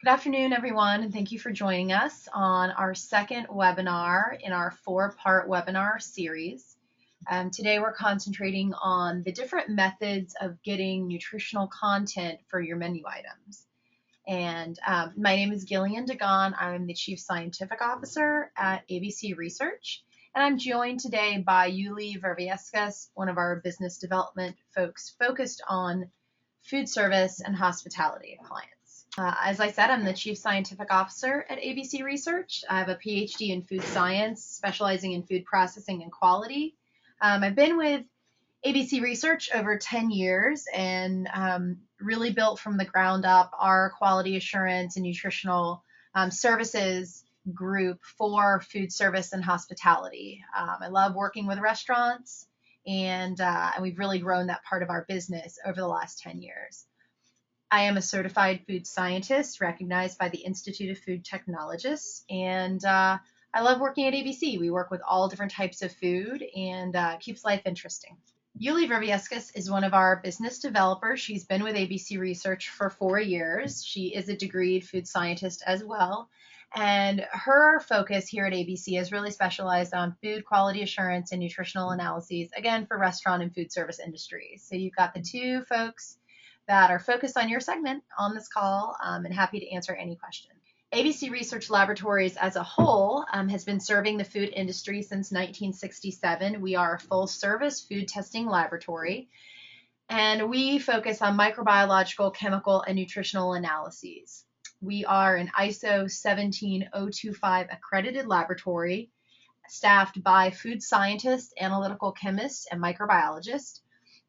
Good afternoon, everyone, and thank you for joining us on our second webinar in our four-part webinar series. Today we're concentrating on the different methods of getting nutritional content for your menu items. And my name is Gillian Dagan. I'm the Chief Scientific Officer at ABC Research, and I'm joined today by Yuly Virviescas, one of our business development folks focused on food service and hospitality clients. As I said, I'm the Chief Scientific Officer at ABC Research. I have a PhD in food science, specializing in food processing and quality. I've been with ABC Research over 10 years and really built from the ground up our quality assurance and nutritional services group for food service and hospitality. I love working with restaurants, and we've really grown that part of our business over the last 10 years. I am a certified food scientist recognized by the Institute of Food Technologists, and I love working at ABC. We work with all different types of food and keeps life interesting. Yuly Virviescas is one of our business developers. She's been with ABC Research for 4 years. She is a degreed food scientist as well. And her focus here at ABC is really specialized on food quality assurance and nutritional analyses, again, for restaurant and food service industries. So you've got the two folks that are focused on your segment on this call, and happy to answer any question. ABC Research Laboratories as a whole has been serving the food industry since 1967. We are a full-service food testing laboratory, and we focus on microbiological, chemical, and nutritional analyses. We are an ISO 17025 accredited laboratory staffed by food scientists, analytical chemists, and microbiologists.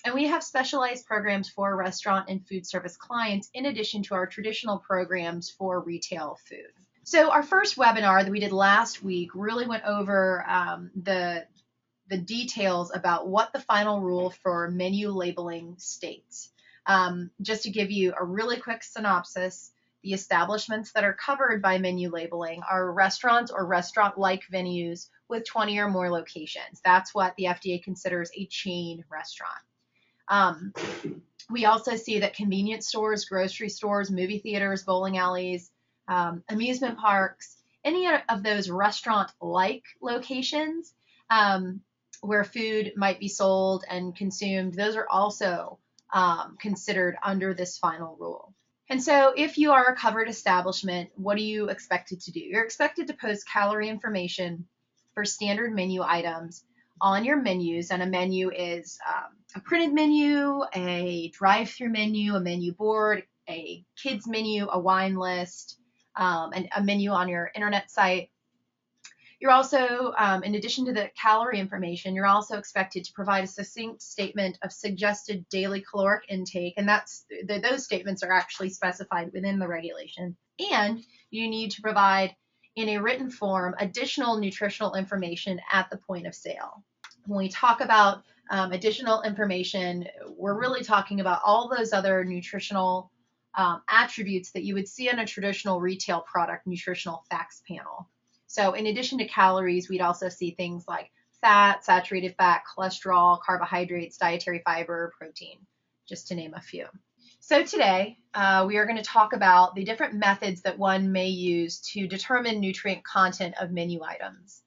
And we have specialized programs for restaurant and food service clients in addition to our traditional programs for retail food. So our first webinar that we did last week really went over the details about what the final rule for menu labeling states. Just to give you a really quick synopsis, the establishments that are covered by menu labeling are restaurants or restaurant-like venues with 20 or more locations. That's what the FDA considers a chain restaurant. We also see that convenience stores, grocery stores, movie theaters, bowling alleys, amusement parks, any of those restaurant-like locations where food might be sold and consumed, those are also considered under this final rule. And so if you are a covered establishment, what are you expected to do? You're expected to post calorie information for standard menu items on your menus, and a menu is a printed menu, a drive-through menu, a menu board, a kids menu, a wine list, and a menu on your internet site. You're also, in addition to the calorie information, you're also expected to provide a succinct statement of suggested daily caloric intake, and those statements are actually specified within the regulation. And you need to provide, in a written form, additional nutritional information at the point of sale. When we talk about additional information, we're really talking about all those other nutritional attributes that you would see on a traditional retail product nutritional facts panel. So in addition to calories, we'd also see things like fat, saturated fat, cholesterol, carbohydrates, dietary fiber, protein, just to name a few. So today, we are going to talk about the different methods that one may use to determine nutrient content of menu items.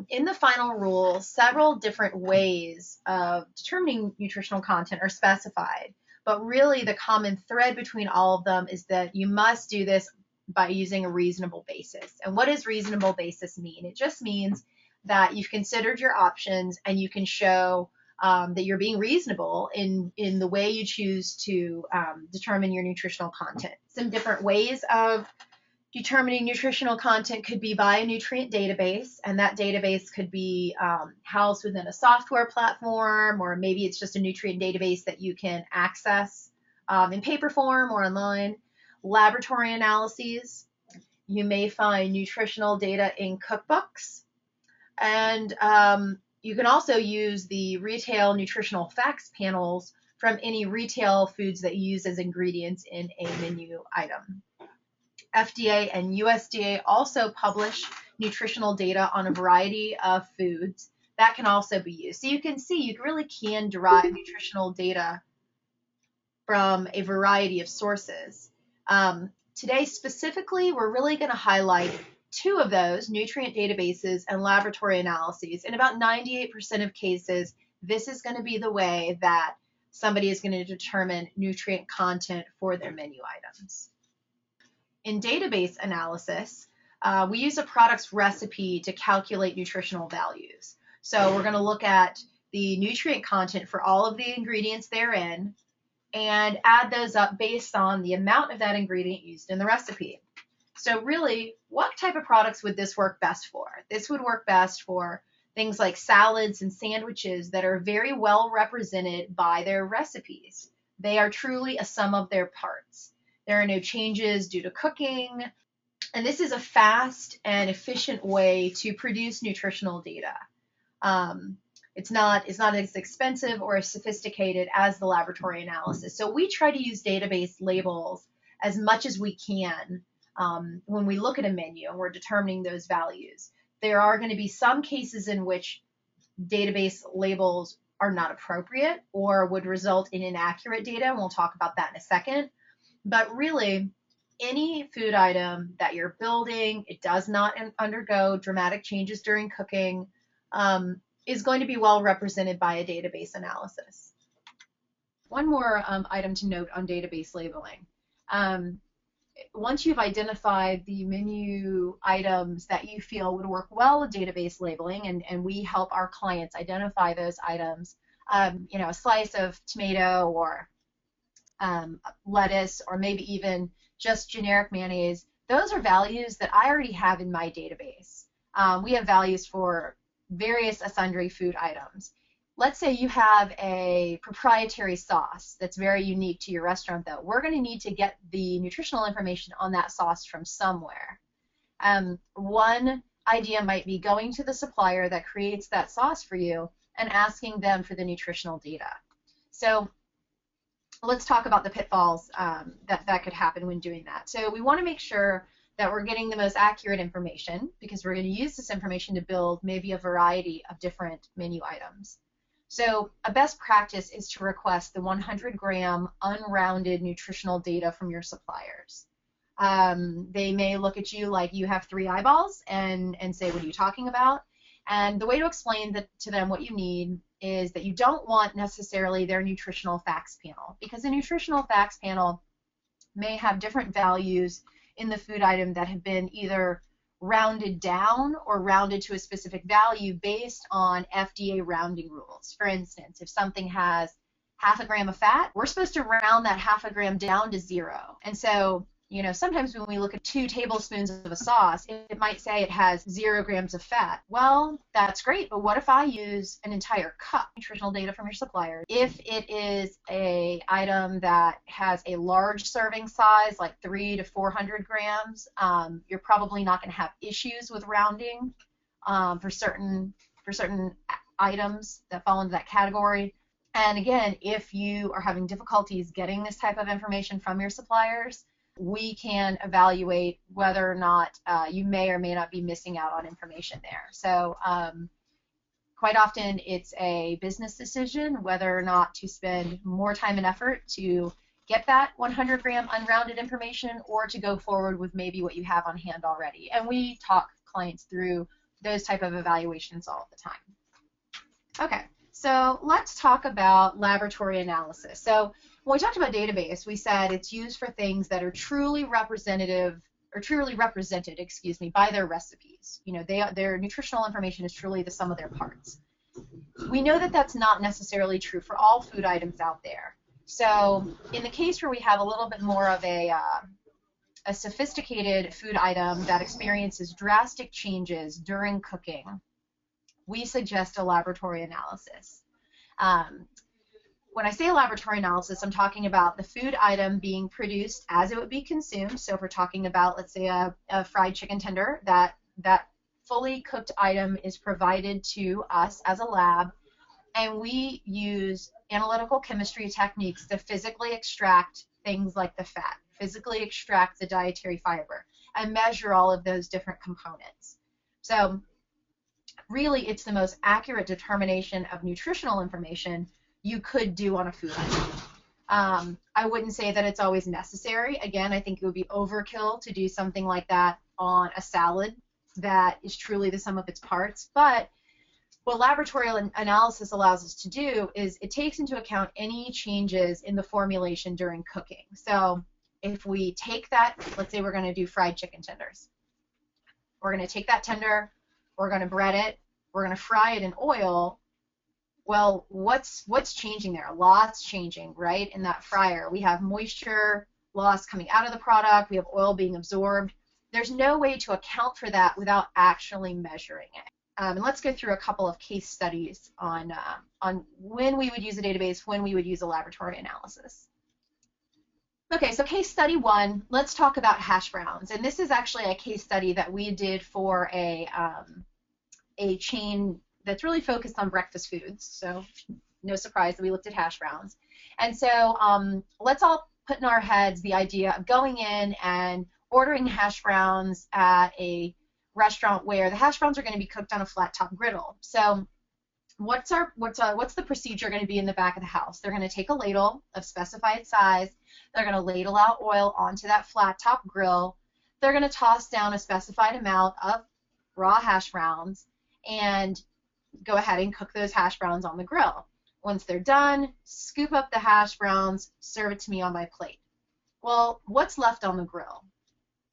In the final rule, several different ways of determining nutritional content are specified, but really the common thread between all of them is that you must do this by using a reasonable basis. And what does reasonable basis mean? It just means that you've considered your options and you can show that you're being reasonable in the way you choose to determine your nutritional content. Some different ways of determining nutritional content could be by a nutrient database, and that database could be housed within a software platform, or maybe it's just a nutrient database that you can access in paper form or online. Laboratory analyses. You may find nutritional data in cookbooks, and you can also use the retail nutritional facts panels from any retail foods that you use as ingredients in a menu item. FDA and USDA also publish nutritional data on a variety of foods that can also be used. So you can see you really can derive nutritional data from a variety of sources. Today specifically, we're really going to highlight two of those, nutrient databases and laboratory analyses. In about 98% of cases, this is going to be the way that somebody is going to determine nutrient content for their menu items. In database analysis, we use a product's recipe to calculate nutritional values. So we're going to look at the nutrient content for all of the ingredients therein and add those up based on the amount of that ingredient used in the recipe. So really, what type of products would this work best for? This would work best for things like salads and sandwiches that are very well represented by their recipes. They are truly a sum of their parts. There are no changes due to cooking, and this is a fast and efficient way to produce nutritional data. It's not as expensive or as sophisticated as the laboratory analysis. So we try to use database labels as much as we can when we look at a menu and we're determining those values. There are going to be some cases in which database labels are not appropriate or would result in inaccurate data, and we'll talk about that in a second. But really, any food item that you're building, it does not undergo dramatic changes during cooking, is going to be well represented by a database analysis. One more item to note on database labeling. Once you've identified the menu items that you feel would work well with database labeling, and we help our clients identify those items, a slice of tomato or lettuce, or maybe even just generic mayonnaise, those are values that I already have in my database. We have values for various sundry food items. Let's say you have a proprietary sauce that's very unique to your restaurant, though. We're going to need to get the nutritional information on that sauce from somewhere. One idea might be going to the supplier that creates that sauce for you and asking them for the nutritional data. So let's talk about the pitfalls that could happen when doing that. So we want to make sure that we're getting the most accurate information, because we're going to use this information to build maybe a variety of different menu items. So a best practice is to request the 100-gram unrounded nutritional data from your suppliers. They may look at you like you have 3 eyeballs and say, what are you talking about? And the way to explain to them what you need is that you don't want necessarily their nutritional facts panel, because a nutritional facts panel may have different values in the food item that have been either rounded down or rounded to a specific value based on FDA rounding rules. For instance, if something has half a gram of fat, we're supposed to round that half a gram down to 0. And so, sometimes when we look at 2 tablespoons of a sauce, it might say it has 0 grams of fat. Well, that's great, but what if I use an entire cup? Nutritional data from your supplier. If it is an item that has a large serving size, like 300 to 400 grams, you're probably not going to have issues with rounding for certain items that fall into that category. And again, if you are having difficulties getting this type of information from your suppliers, we can evaluate whether or not you may or may not be missing out on information there. So quite often it's a business decision whether or not to spend more time and effort to get that 100-gram unrounded information, or to go forward with maybe what you have on hand already. And we talk clients through those type of evaluations all the time. Okay, so let's talk about laboratory analysis. So when we talked about database, we said it's used for things that are truly represented, by their recipes. Their nutritional information is truly the sum of their parts. We know that that's not necessarily true for all food items out there. So in the case where we have a little bit more of a sophisticated food item that experiences drastic changes during cooking, we suggest a laboratory analysis. When I say laboratory analysis, I'm talking about the food item being produced as it would be consumed. So if we're talking about, let's say, a fried chicken tender, that fully cooked item is provided to us as a lab, and we use analytical chemistry techniques to physically extract things like the fat, physically extract the dietary fiber, and measure all of those different components. So really, it's the most accurate determination of nutritional information you could do on a food item. I wouldn't say that it's always necessary. Again, I think it would be overkill to do something like that on a salad that is truly the sum of its parts. But what laboratory analysis allows us to do is it takes into account any changes in the formulation during cooking. So if we take that, let's say we're going to do fried chicken tenders. We're going to take that tender, we're going to bread it, we're going to fry it in oil. Well, what's changing there? Lots changing, right, in that fryer. We have moisture loss coming out of the product. We have oil being absorbed. There's no way to account for that without actually measuring it. And let's go through a couple of case studies on when we would use a database, when we would use a laboratory analysis. Okay, so case study 1, let's talk about hash browns. And this is actually a case study that we did for a chain that's really focused on breakfast foods, so no surprise that we looked at hash browns. And so let's all put in our heads the idea of going in and ordering hash browns at a restaurant where the hash browns are going to be cooked on a flat top griddle. So what's the procedure going to be in the back of the house? They're going to take a ladle of specified size, they're going to ladle out oil onto that flat top grill, they're going to toss down a specified amount of raw hash browns, and go ahead and cook those hash browns on the grill. Once they're done, scoop up the hash browns, serve it to me on my plate. Well, what's left on the grill?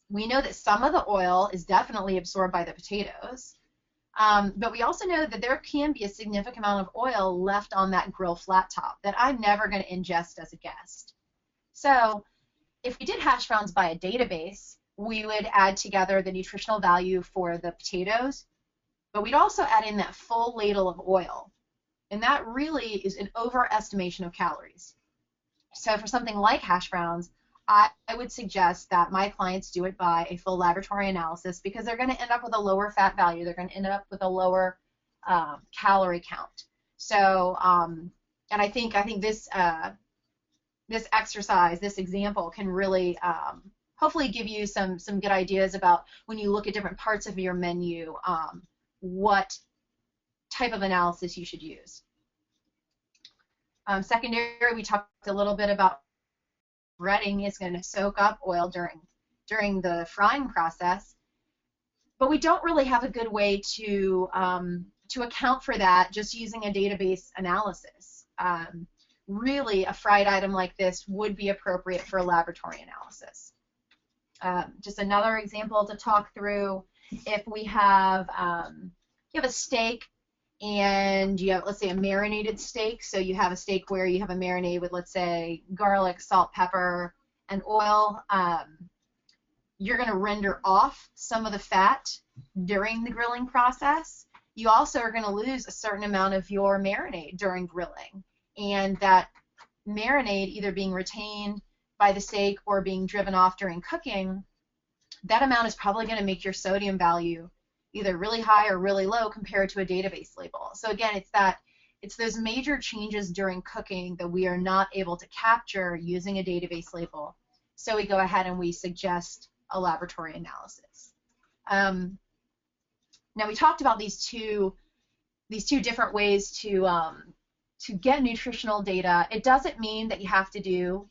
We know that some of the oil is definitely absorbed by the potatoes, but we also know that there can be a significant amount of oil left on that grill flat top that I'm never going to ingest as a guest. So if we did hash browns by a database, we would add together the nutritional value for the potatoes, but we'd also add in that full ladle of oil, and that really is an overestimation of calories. So for something like hash browns, I would suggest that my clients do it by a full laboratory analysis, because they're going to end up with a lower fat value, they're going to end up with a lower calorie count. So, and I think this this exercise, this example, can really hopefully give you some good ideas about when you look at different parts of your menu, what type of analysis you should use. Secondary, we talked a little bit about breading is going to soak up oil during the frying process, but we don't really have a good way to account for that just using a database analysis. Really, a fried item like this would be appropriate for a laboratory analysis. Just another example to talk through: if we have you have a steak and you have, let's say, a marinated steak. So you have a steak where you have a marinade with, let's say, garlic, salt, pepper, and oil. You're going to render off some of the fat during the grilling process. You also are going to lose a certain amount of your marinade during grilling, and that marinade either being retained by the steak or being driven off during cooking, that amount is probably going to make your sodium value either really high or really low compared to a database label. So again, it's those major changes during cooking that we are not able to capture using a database label. So we go ahead and we suggest a laboratory analysis. Now we talked about these two different ways to get nutritional data. It doesn't mean that you have to do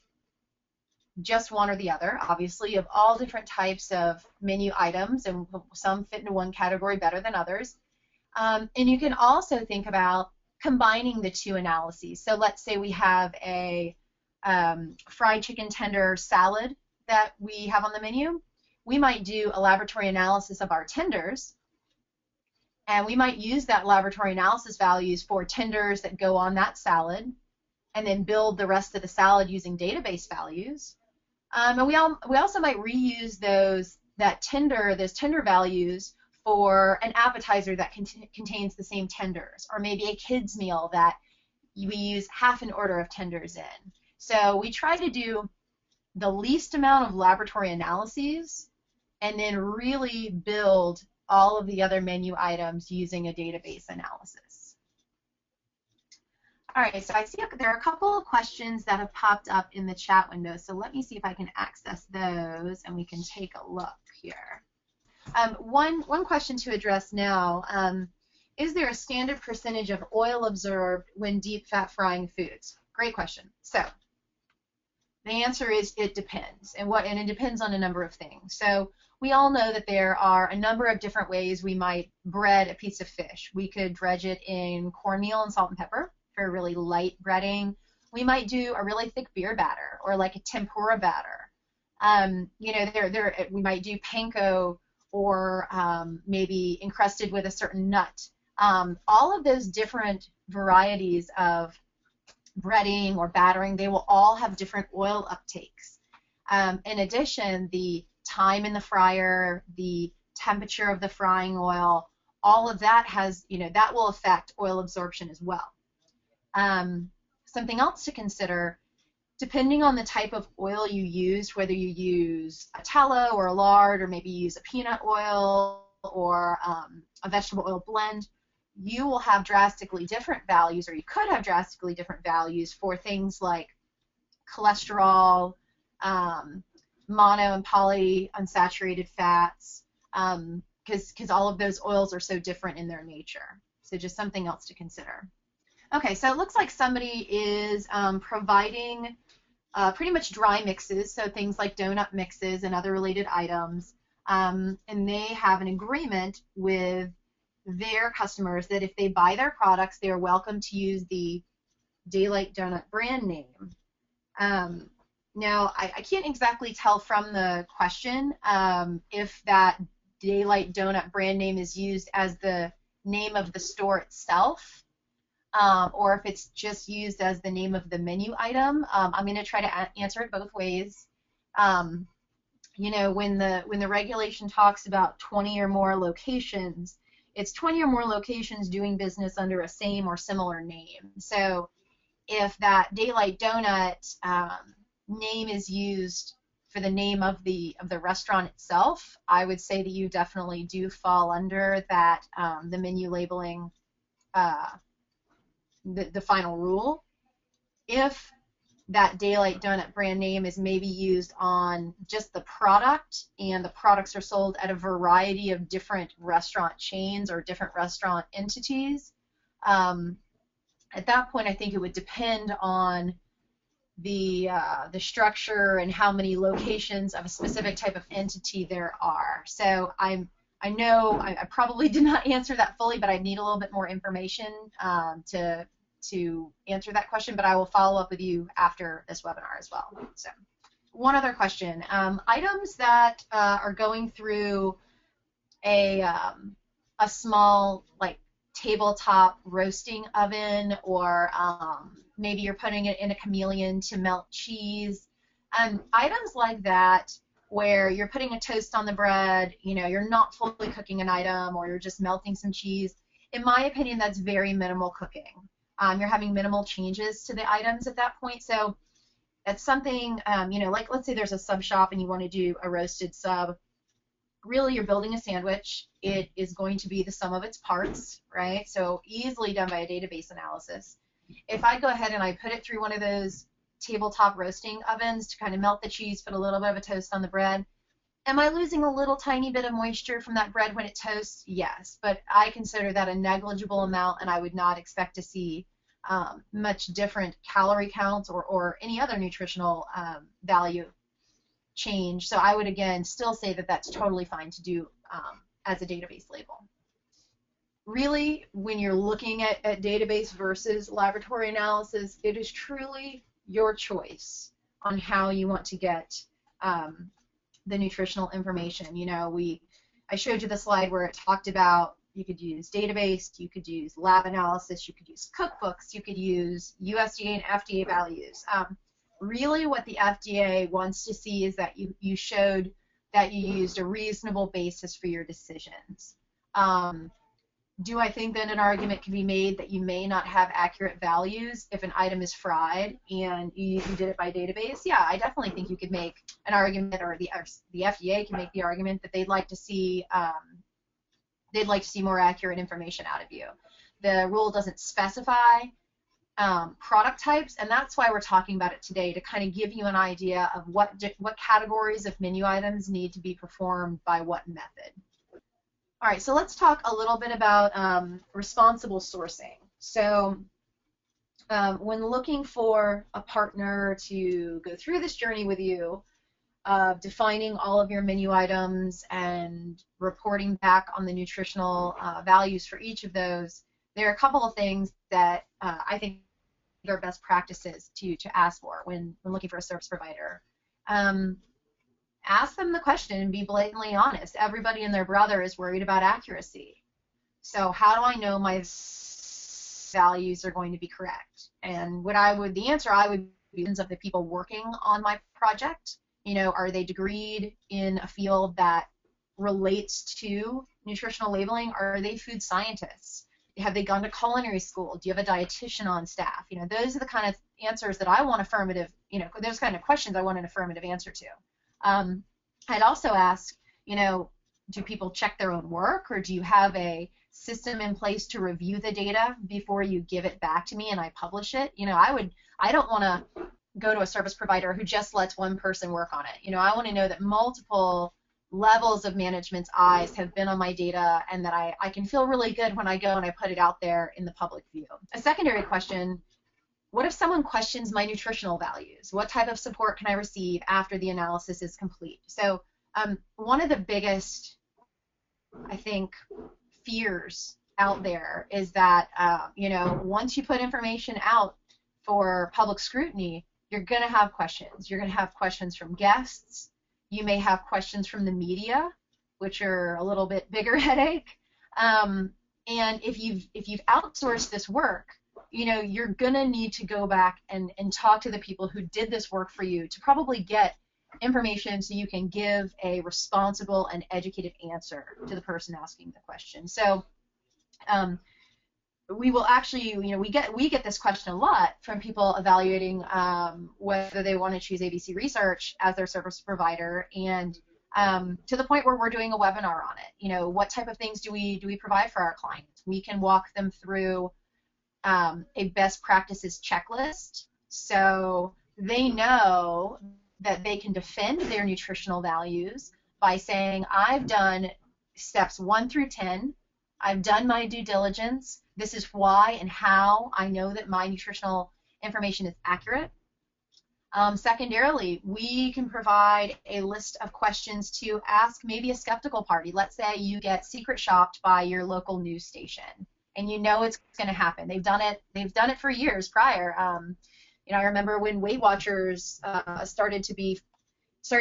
just one or the other. Obviously, you have all different types of menu items, and some fit into one category better than others. And you can also think about combining the two analyses. So let's say we have a fried chicken tender salad that we have on the menu. We might do a laboratory analysis of our tenders, and we might use that laboratory analysis values for tenders that go on that salad, and then build the rest of the salad using database values. And we also might reuse those tender values for an appetizer that contains the same tenders, or maybe a kids meal that we use half an order of tenders in. So we try to do the least amount of laboratory analyses and then really build all of the other menu items using a database analysis. All right, so I see there are a couple of questions that have popped up in the chat window, so let me see if I can access those and we can take a look here. One question to address now, is there a standard percentage of oil observed when deep fat frying foods? Great question. So The answer is it depends, and it depends on a number of things. So we all know that there are a number of different ways we might bread a piece of fish. We could dredge it in cornmeal and salt and pepper for a really light breading. We might do a really thick beer batter or like a tempura batter. You know, we might do panko or maybe encrusted with a certain nut. All of those different varieties of breading or battering, they will all have different oil uptakes. In addition, the time in the fryer, the temperature of the frying oil, all of that has, you know, that will affect oil absorption as well. Something else to consider, depending on the type of oil you use, whether you use a tallow or a lard, or maybe you use a peanut oil or a vegetable oil blend, you will have drastically different values, or you could have drastically different values for things like cholesterol, mono and polyunsaturated fats, because all of those oils are so different in their nature. So just something else to consider. Okay, so it looks like somebody is providing pretty much dry mixes, so things like donut mixes and other related items, and they have an agreement with their customers that if they buy their products, they are welcome to use the Daylight Donut brand name. Now, I can't exactly tell from the question if that Daylight Donut brand name is used as the name of the store itself, or if it's just used as the name of the menu item. I'm going to try to answer it both ways. You know, when the regulation talks about 20 or more locations, it's 20 or more locations doing business under a same or similar name. So if that Daylight Donut name is used for the name of the restaurant itself, I would say that you definitely do fall under that the menu labeling, the final rule. If that Daylight Donut brand name is maybe used on just the product, and the products are sold at a variety of different restaurant chains or different restaurant entities, at that point I think it would depend on the structure and how many locations of a specific type of entity there are. So I know I probably did not answer that fully, but I need a little bit more information to answer that question, but I will follow up with you after this webinar as well. So, one other question. Items that are going through a small, like, tabletop roasting oven, or maybe you're putting it in a chameleon to melt cheese. Items like that, where you're putting a toast on the bread, you know, you're not fully cooking an item, or you're just melting some cheese. In my opinion, that's very minimal cooking. You're having minimal changes to the items at that point. So that's something, you know, like let's say there's a sub shop and you want to do a roasted sub. Really, you're building a sandwich. It is going to be the sum of its parts, right? So easily done by a database analysis. If I go ahead and I put it through one of those tabletop roasting ovens to kind of melt the cheese, put a little bit of a toast on the bread, am I losing a little tiny bit of moisture from that bread when it toasts? Yes, but I consider that a negligible amount, and I would not expect to see much different calorie counts or any other nutritional value change. So I would, again, still say that that's totally fine to do as a database label. Really, when you're looking at database versus laboratory analysis, it is truly your choice on how you want to get the nutritional information. You know, I showed you the slide where it talked about you could use database, you could use lab analysis, you could use cookbooks, you could use USDA and FDA values. Really what the FDA wants to see is that you showed that you used a reasonable basis for your decisions. Do I think that an argument can be made that you may not have accurate values if an item is fried and you did it by database? Yeah, I definitely think you could make an argument, or the FDA can make the argument that they'd like to see more accurate information out of you. The rule doesn't specify product types, and that's why we're talking about it today, to kind of give you an idea of what categories of menu items need to be performed by what method. All right, so let's talk a little bit about responsible sourcing. So when looking for a partner to go through this journey with you, of defining all of your menu items and reporting back on the nutritional values for each of those, there are a couple of things that I think are best practices to ask for when looking for a service provider. Ask them the question and be blatantly honest. Everybody and their brother is worried about accuracy. So how do I know my values are going to be correct? And the answer I would be of the people working on my project. You know, are they degreed in a field that relates to nutritional labeling? Are they food scientists? Have they gone to culinary school? Do you have a dietitian on staff? You know, those are the kind of answers that I want affirmative, you know, those kind of questions I want an affirmative answer to. I'd also ask, you know, do people check their own work, or do you have a system in place to review the data before you give it back to me and I publish it? You know, I don't want to go to a service provider who just lets one person work on it. You know, I want to know that multiple levels of management's eyes have been on my data, and that I can feel really good when I go and I put it out there in the public view. A secondary question: what if someone questions my nutritional values? What type of support can I receive after the analysis is complete? So one of the biggest, I think, fears out there is that, you know, once you put information out for public scrutiny, you're going to have questions. You're going to have questions from guests. You may have questions from the media, which are a little bit bigger headache. And if you've outsourced this work, you know, you're going to need to go back and talk to the people who did this work for you to probably get information so you can give a responsible and educated answer to the person asking the question. So we will actually, you know, we get this question a lot from people evaluating whether they want to choose ABC Research as their service provider, and to the point where we're doing a webinar on it. You know, what type of things do we provide for our clients? We can walk them through a best practices checklist, so they know that they can defend their nutritional values by saying, I've done steps 1 through 10, I've done my due diligence, this is why and how I know that my nutritional information is accurate. Secondarily, we can provide a list of questions to ask maybe a skeptical party. Let's say you get secret shopped by your local news station, and you know it's going to happen. They've done it for years prior. You know, I remember when Weight Watchers started to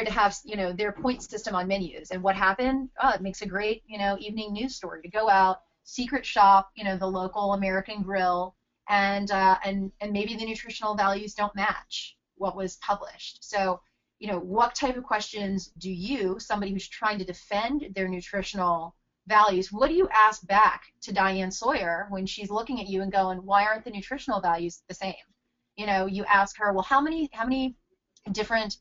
have, you know, their point system on menus, and what happened? Oh, it makes a great, you know, evening news story to go out, secret shop, you know, the local American Grill, and maybe the nutritional values don't match what was published. So, you know, what type of questions do you, somebody who's trying to defend their nutritional values, what do you ask back to Diane Sawyer when she's looking at you and going, why aren't the nutritional values the same? You know, you ask her, well, how many different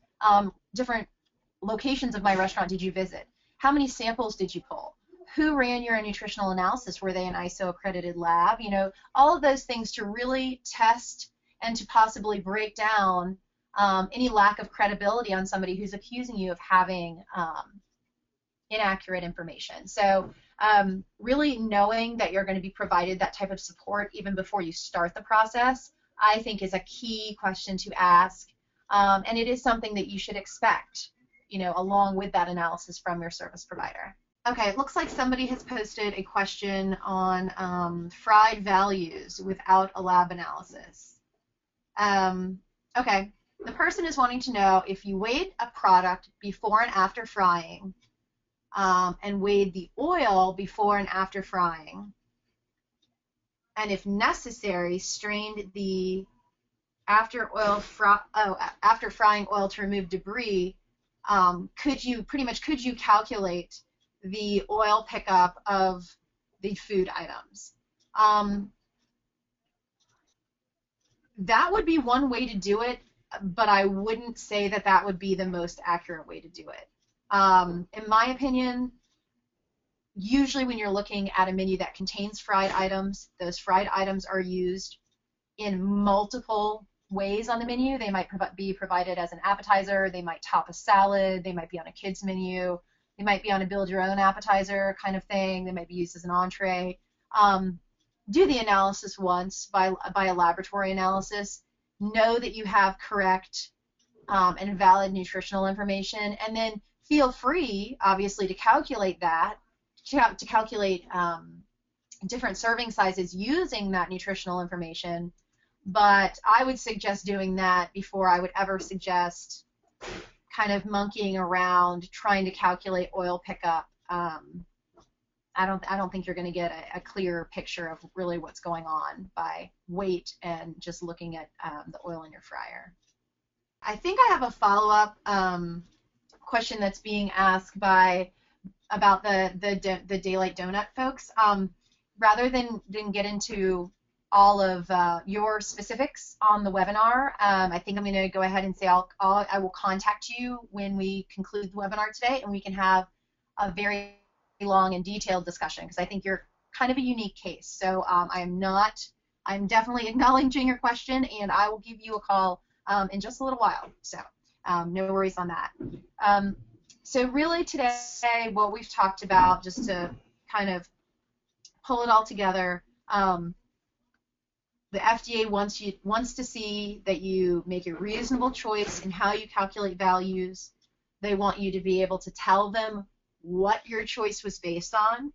locations of my restaurant did you visit? How many samples did you pull? Who ran your nutritional analysis? Were they an ISO accredited lab? You know, all of those things to really test and to possibly break down any lack of credibility on somebody who's accusing you of having inaccurate information. So really knowing that you're going to be provided that type of support even before you start the process, I think, is a key question to ask, and it is something that you should expect, you know, along with that analysis from your service provider. Okay, it looks like somebody has posted a question on fried values without a lab analysis. Okay, the person is wanting to know if you weighed a product before and after frying, and weighed the oil before and after frying, and if necessary, strained the after frying oil to remove debris. Could you calculate the oil pickup of the food items? That would be one way to do it, but I wouldn't say that that would be the most accurate way to do it. In my opinion, usually when you're looking at a menu that contains fried items, those fried items are used in multiple ways on the menu. They might be provided as an appetizer, they might top a salad, they might be on a kids menu, they might be on a build your own appetizer kind of thing, they might be used as an entree. do the analysis once by a laboratory analysis, know that you have correct and valid nutritional information, and then feel free, obviously, to calculate that, to calculate different serving sizes using that nutritional information. But I would suggest doing that before I would ever suggest kind of monkeying around trying to calculate oil pickup. I don't think you're going to get a clear picture of really what's going on by weight and just looking at the oil in your fryer. I think I have a follow-up question that's being asked about the Daylight Donut folks. Rather than get into all of your specifics on the webinar, I think I'm going to go ahead and say I will contact you when we conclude the webinar today, and we can have a very long and detailed discussion, because I think you're kind of a unique case. So I'm definitely acknowledging your question, and I will give you a call in just a little while. So no worries on that. So really today, what we've talked about, just to kind of pull it all together, the FDA wants to see that you make a reasonable choice in how you calculate values. They want you to be able to tell them what your choice was based on.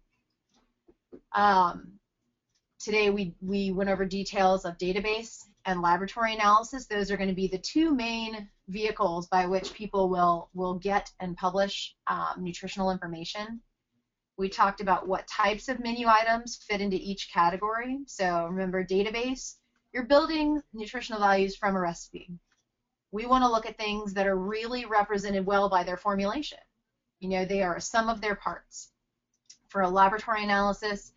Today we went over details of database and laboratory analysis. Those are going to be the two main vehicles by which people will get and publish nutritional information. We talked about what types of menu items fit into each category. So remember, database, you're building nutritional values from a recipe. We want to look at things that are really represented well by their formulation. You know, they are a sum of their parts. For a laboratory analysis,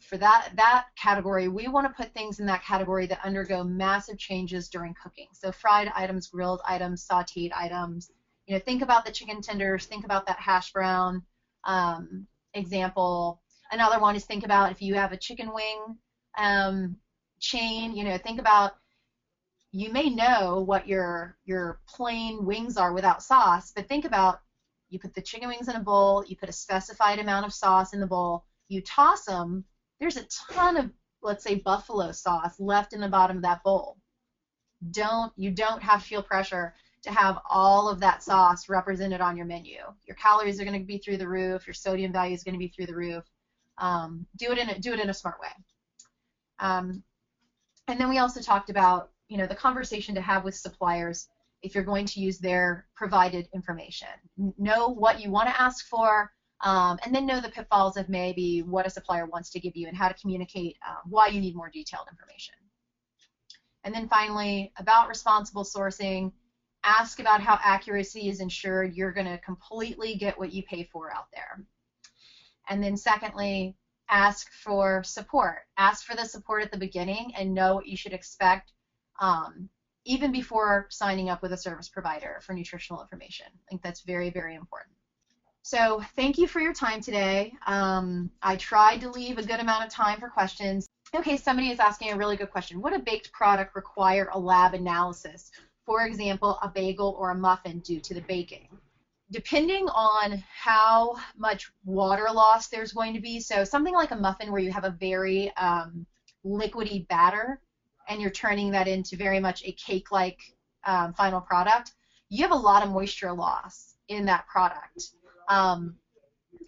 for that category, we want to put things in that category that undergo massive changes during cooking. So fried items, grilled items, sautéed items. You know, think about the chicken tenders, think about that hash brown example. Another one is think about if you have a chicken wing chain, you know, think about, you may know what your plain wings are without sauce, but think about, you put the chicken wings in a bowl, you put a specified amount of sauce in the bowl, you toss them, there's a ton of, let's say, buffalo sauce left in the bottom of that bowl. You don't have to feel pressure to have all of that sauce represented on your menu. Your calories are going to be through the roof, your sodium value is going to be through the roof. Do it in a smart way. And then we also talked about, you know, the conversation to have with suppliers if you're going to use their provided information. Know what you want to ask for, and then know the pitfalls of maybe what a supplier wants to give you and how to communicate why you need more detailed information. And then finally, about responsible sourcing, ask about how accuracy is ensured. You're going to completely get what you pay for out there. And then secondly, ask for support. Ask for the support at the beginning and know what you should expect even before signing up with a service provider for nutritional information. I think that's very, very important. So thank you for your time today. I tried to leave a good amount of time for questions. Okay, somebody is asking a really good question. Would a baked product require a lab analysis? For example, a bagel or a muffin due to the baking? Depending on how much water loss there's going to be, so something like a muffin where you have a very liquidy batter and you're turning that into very much a cake-like final product, you have a lot of moisture loss in that product.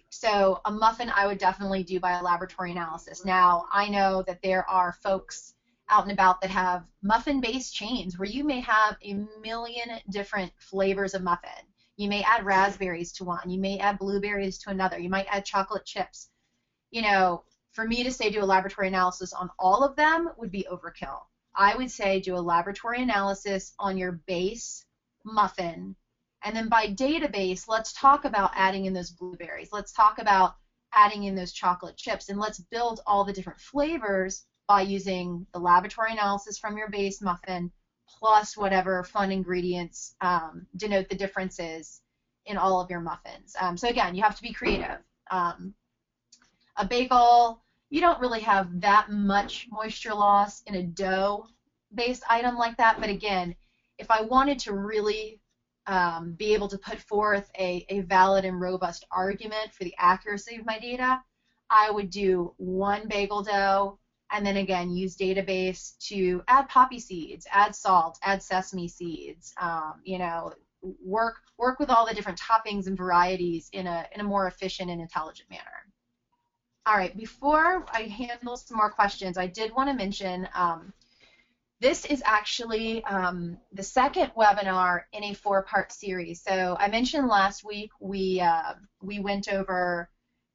So a muffin I would definitely do by a laboratory analysis. Now, I know that there are folks out and about that have muffin-based chains where you may have a million different flavors of muffin. You may add raspberries to one. You may add blueberries to another. You might add chocolate chips. You know, for me to say do a laboratory analysis on all of them would be overkill. I would say do a laboratory analysis on your base muffin. And then by database, let's talk about adding in those blueberries. Let's talk about adding in those chocolate chips. And let's build all the different flavors by using the laboratory analysis from your base muffin plus whatever fun ingredients denote the differences in all of your muffins. So again, you have to be creative. A bagel, you don't really have that much moisture loss in a dough-based item like that. But again, if I wanted to really be able to put forth a valid and robust argument for the accuracy of my data, I would do one bagel dough, and then again use database to add poppy seeds, add salt, add sesame seeds. You know, work with all the different toppings and varieties in a more efficient and intelligent manner. All right, before I handle some more questions, I did want to mention this is actually the second webinar in a 4-part series. So I mentioned last week we went over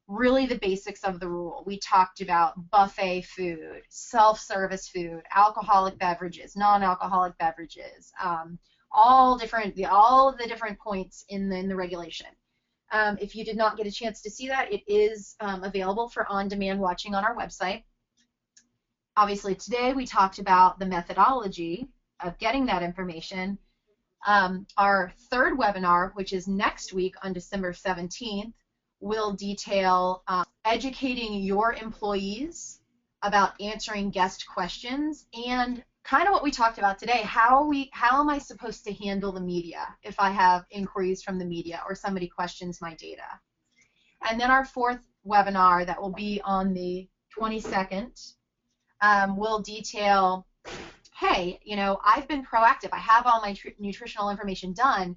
really the basics of the rule. We talked about buffet food, self-service food, alcoholic beverages, non-alcoholic beverages, all of the different points in the regulation. If you did not get a chance to see that, it is available for on-demand watching on our website. Obviously, today we talked about the methodology of getting that information. Our third webinar, which is next week on December 17th, will detail educating your employees about answering guest questions and kind of what we talked about today. How am I supposed to handle the media if I have inquiries from the media or somebody questions my data? And then our fourth webinar that will be on the 22nd will detail, hey, you know, I've been proactive. I have all my nutritional information done.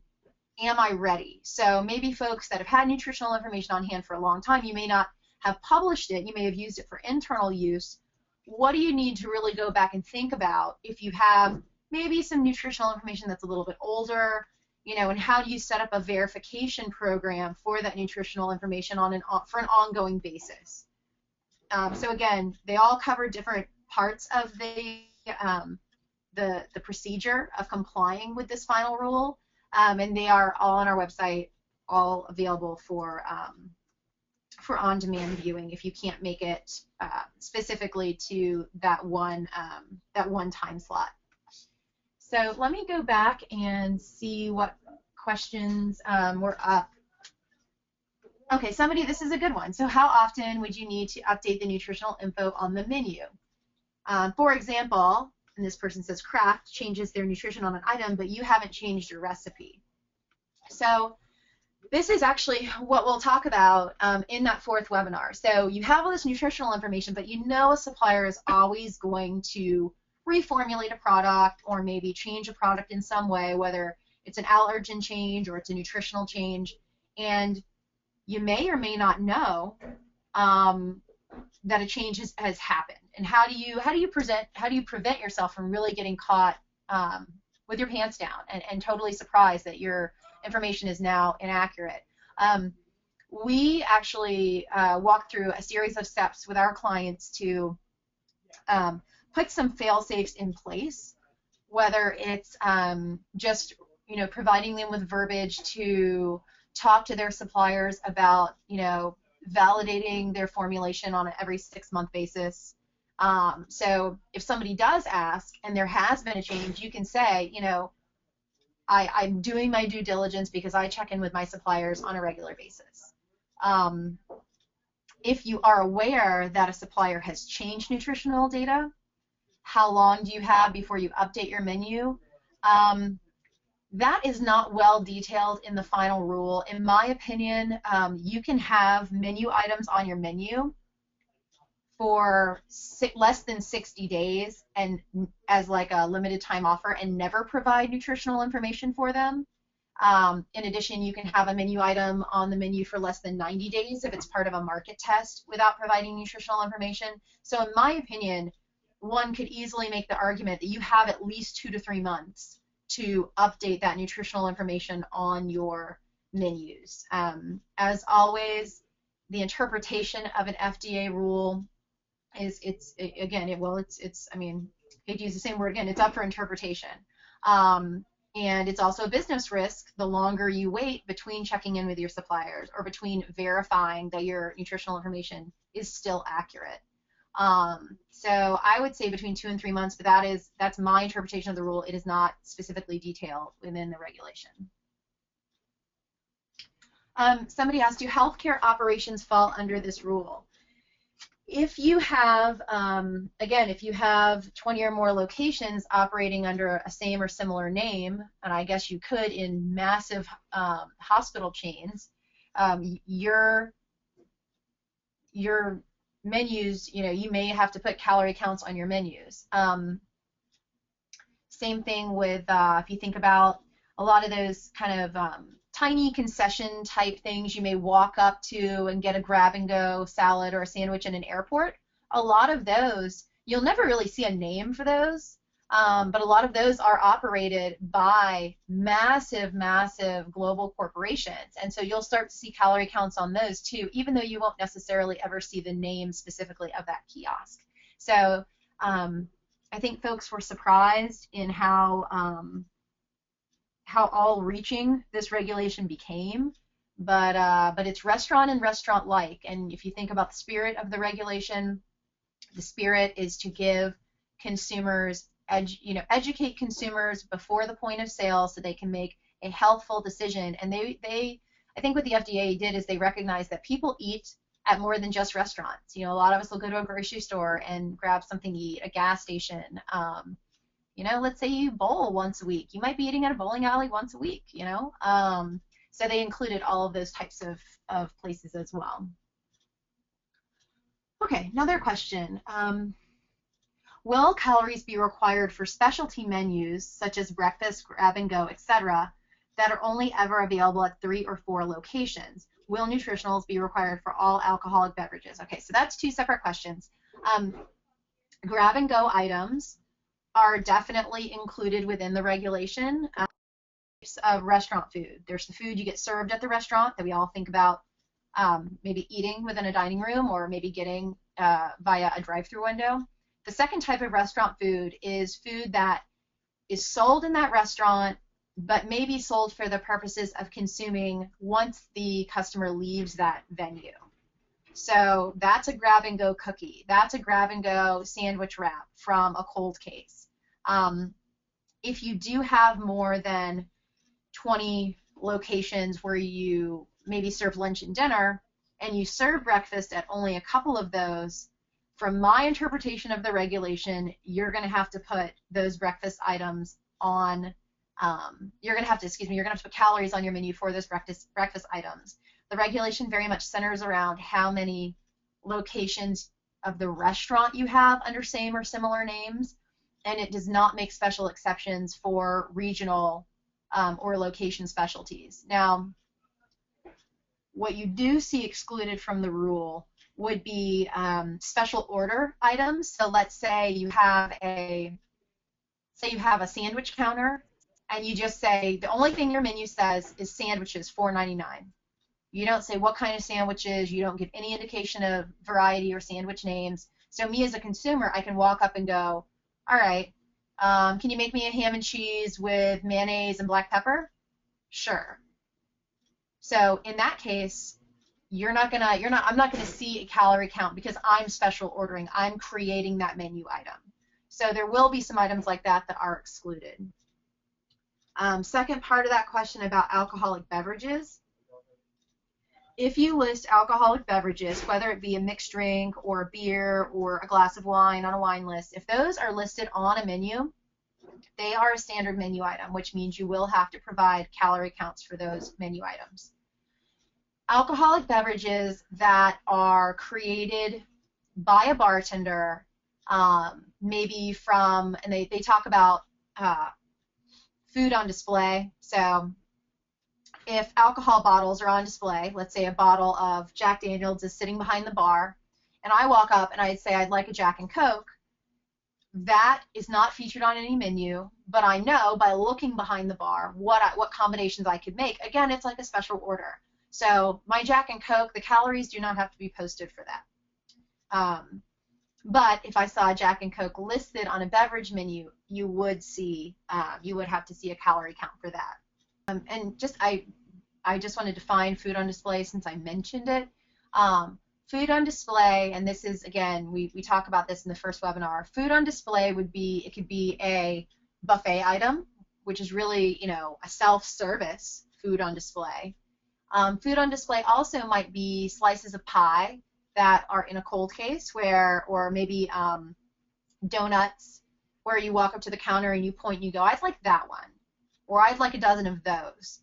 Am I ready? So maybe folks that have had nutritional information on hand for a long time, you may not have published it. You may have used it for internal use. What do you need to really go back and think about if you have maybe some nutritional information that's a little bit older, you know, and how do you set up a verification program for that nutritional information for an ongoing basis? So again, they all cover different parts of the procedure of complying with this final rule, and they are all on our website, all available for on-demand viewing if you can't make it specifically to that one time slot. So let me go back and see what questions were up. Okay, this is a good one. So how often would you need to update the nutritional info on the menu? For example, and this person says Kraft changes their nutrition on an item, but you haven't changed your recipe. So this is actually what we'll talk about in that fourth webinar. So you have all this nutritional information, but you know a supplier is always going to reformulate a product or maybe change a product in some way, whether it's an allergen change or it's a nutritional change, and you may or may not know that a change has happened. And how do you prevent yourself from really getting caught with your pants down and totally surprised that your information is now inaccurate? We actually walk through a series of steps with our clients to put some fail-safes in place, whether it's just providing them with verbiage to talk to their suppliers about validating their formulation on an every 6-month basis. So if somebody does ask and there has been a change, you can say, I'm doing my due diligence because I check in with my suppliers on a regular basis. If you are aware that a supplier has changed nutritional data, how long do you have before you update your menu? That is not well detailed in the final rule. In my opinion, you can have menu items on your menu for less than 60 days and as like a limited time offer and never provide nutritional information for them. In addition, you can have a menu item on the menu for less than 90 days if it's part of a market test without providing nutritional information. So in my opinion, one could easily make the argument that you have at least 2 to 3 months to update that nutritional information on your menus. As always, the interpretation of an FDA rule is I mean, I hate to use the same word again, it's up for interpretation. And it's also a business risk the longer you wait between checking in with your suppliers or between verifying that your nutritional information is still accurate. So I would say between 2 and 3 months, but that's my interpretation of the rule. It is not specifically detailed within the regulation. Somebody asked, do healthcare operations fall under this rule? If you have, again, if you have 20 or more locations operating under a same or similar name, and I guess you could in massive hospital chains, your menus, you may have to put calorie counts on your menus. Same thing with if you think about a lot of those kind of tiny concession type things you may walk up to and get a grab and go salad or a sandwich in an airport. A lot of those, you'll never really see a name for those, but a lot of those are operated by massive, massive global corporations. And so you'll start to see calorie counts on those too, even though you won't necessarily ever see the name specifically of that kiosk. So I think folks were surprised in how all-reaching this regulation became, but it's restaurant and restaurant-like. And if you think about the spirit of the regulation, the spirit is to give consumers, educate consumers before the point of sale so they can make a healthful decision. And I think what the FDA did is they recognized that people eat at more than just restaurants. A lot of us will go to a grocery store and grab something to eat, a gas station. Let's say you bowl once a week. You might be eating at a bowling alley once a week, So they included all of those types of places as well. Okay, another question. Will calories be required for specialty menus, such as breakfast, grab and go, etc., that are only ever available at 3 or 4 locations? Will nutritionals be required for all alcoholic beverages? Okay, so that's 2 separate questions. Grab and go items are definitely included within the regulation. Of restaurant food. There's the food you get served at the restaurant that we all think about maybe eating within a dining room or maybe getting via a drive-through window. The second type of restaurant food is food that is sold in that restaurant but may be sold for the purposes of consuming once the customer leaves that venue. So that's a grab-and-go cookie. That's a grab-and-go sandwich wrap from a cold case. If you do have more than 20 locations where you maybe serve lunch and dinner, and you serve breakfast at only a couple of those, from my interpretation of the regulation, you're going to have to put those breakfast items on, you're going to have to put calories on your menu for those breakfast items. The regulation very much centers around how many locations of the restaurant you have under same or similar names, and it does not make special exceptions for regional or location specialties. Now, what you do see excluded from the rule would be special order items. So let's say you have a sandwich counter, and you just say the only thing your menu says is sandwiches, $4.99. You don't say what kind of sandwiches. You don't give any indication of variety or sandwich names. So me as a consumer, I can walk up and go, all right, can you make me a ham and cheese with mayonnaise and black pepper? Sure. So in that case, I'm not gonna see a calorie count because I'm special ordering. I'm creating that menu item. So there will be some items like that that are excluded. Second part of that question about alcoholic beverages. If you list alcoholic beverages, whether it be a mixed drink or a beer or a glass of wine on a wine list, if those are listed on a menu, they are a standard menu item, which means you will have to provide calorie counts for those menu items. Alcoholic beverages that are created by a bartender, maybe from, and they talk about food on display. So if alcohol bottles are on display, let's say a bottle of Jack Daniels is sitting behind the bar, and I walk up and I'd say I'd like a Jack and Coke, that is not featured on any menu, but I know by looking behind the bar what combinations I could make. Again, it's like a special order. So my Jack and Coke, the calories do not have to be posted for that. But if I saw a Jack and Coke listed on a beverage menu, you would have to see a calorie count for that. And I just want to define food on display since I mentioned it. Food on display, and this is, again, we talk about this in the first webinar. Food on display would be, it could be a buffet item, which is really, a self-service food on display. Food on display also might be slices of pie that are in a cold case, or maybe donuts, where you walk up to the counter and you point and you go, I'd like that one, or I'd like a dozen of those.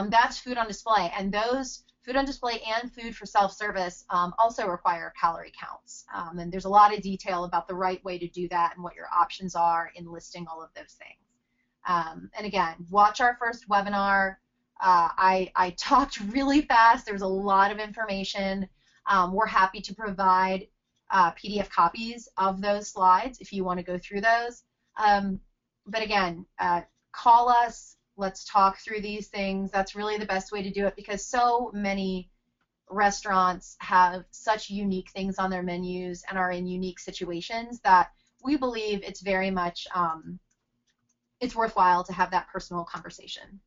That's food on display, and those food on display and food for self-service also require calorie counts. And there's a lot of detail about the right way to do that and what your options are in listing all of those things. And again, watch our first webinar. I talked really fast. There's a lot of information. We're happy to provide PDF copies of those slides if you want to go through those. But again, call us. Let's talk through these things. That's really the best way to do it, because so many restaurants have such unique things on their menus and are in unique situations that we believe it's very much it's worthwhile to have that personal conversation.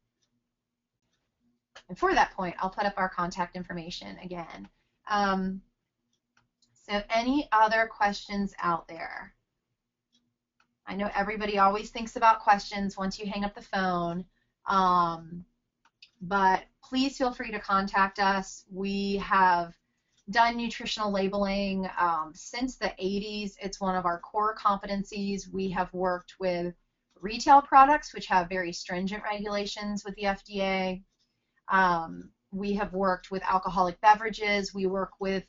And for that point, I'll put up our contact information again. So any other questions out there? I know everybody always thinks about questions once you hang up the phone, but please feel free to contact us. We have done nutritional labeling since the 80s. It's one of our core competencies. We have worked with retail products, which have very stringent regulations with the FDA. We have worked with alcoholic beverages. We work with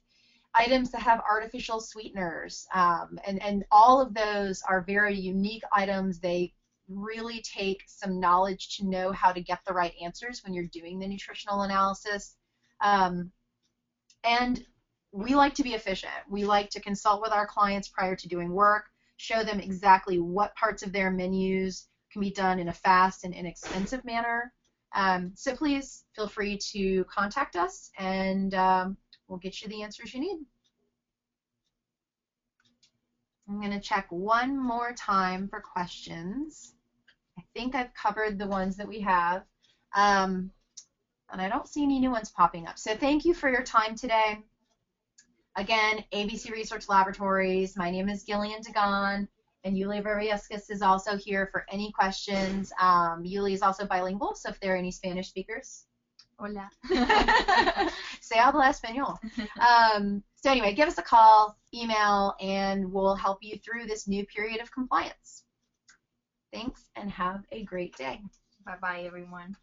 items that have artificial sweeteners, and all of those are very unique items. They really take some knowledge to know how to get the right answers when you're doing the nutritional analysis. And we like to be efficient. We like to consult with our clients prior to doing work, show them exactly what parts of their menus can be done in a fast and inexpensive manner. So please feel free to contact us, and we'll get you the answers you need. I'm going to check one more time for questions. I think I've covered the ones that we have, and I don't see any new ones popping up. So thank you for your time today. Again, ABC Research Laboratories. My name is Gillian Dagan, and Yuly Virviescas is also here for any questions. Yuly is also bilingual, so if there are any Spanish speakers. Hola. Se habla español. So anyway, give us a call, email, and we'll help you through this new period of compliance. Thanks, and have a great day. Bye-bye, everyone.